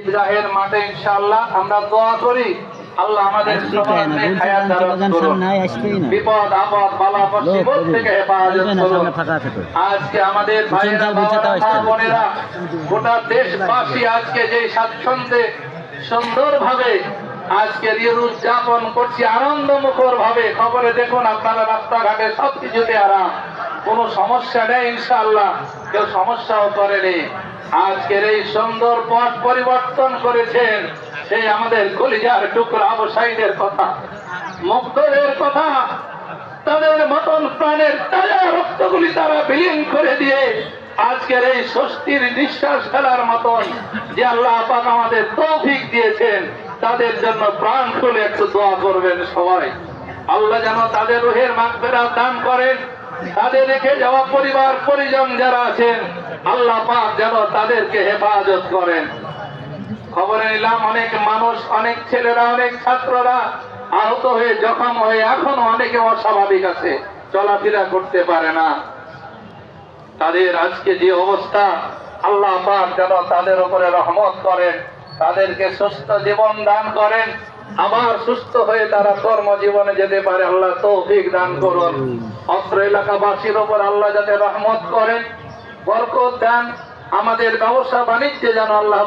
ঈদগাহের মাঠে ইনশাআল্লাহ আমরা দোয়া করি আল্লাহ আমাদের সবাইকে হায়াত দারাজ করুন, বিপদ আপদ বালা মুসিবত থেকে হেফাজত করুন। আজকে আমাদের ভাইয়েরা বাবারা মা বোনেরা গোটা দেশবাসী আজকে যে স্বাচ্ছন্দ্যে সুন্দরভাবে আজকের ঈদ উদযাপন করছি আনন্দমুখর ভাবে। খবরে দেখুন আপনারা রাস্তাঘাটে সবকিছুতে আরাম, কোনো সমস্যা নেই ইনশাআল্লাহ, কেউ সমস্যাও করেনি। আজকের এই সুন্দর পথ পরিবর্তন করেছেন সেই আমাদের কলিজার টুকরা আবু সাঈদের কথা, মুগ্ধদের কথা, তাদের মতন প্রাণের তাজা রক্তগুলি তারা বিলীন করে দিয়ে আজকের এই স্বস্তির নিঃশ্বাস ফেলার মতন যে আল্লাহ পাক আমাদের তৌফিক দিয়েছেন, তাদের জন্য প্রাণ খুলে একটু দোয়া করবেন সবাই। আল্লাহ যেন তাদের রুহের মাগফিরাত দান করেন, তাদের রেখে যাওয়া পরিবার পরিজন যারা আছেন আল্লাহ পাক যেন তাদেরকে হেফাজত করেন। খবরে নিলাম অনেক মানুষ, অনেক ছেলেরা, অনেক ছাত্ররা আহত হয়ে জখম হয়ে এখনো অনেকে অস্বাভাবিক আছে, চলাফেরা করতে পারে না। তাদের আজকে যে অবস্থা আল্লাহ পাক যেন তাদের উপরে রহমত করেন, তাদেরকে সুস্থ জীবন দান করেন, আবার সুস্থ হয়ে তারা কর্মজীবনে যেতে পারে আল্লাহ তৌফিক দান করুন। অত্র এলাকাবাসীর উপর আল্লাহ যাতে রহমত করেন, বরকত দেন, আমাদের ব্যবসা বাণিজ্যে যেন আল্লাহ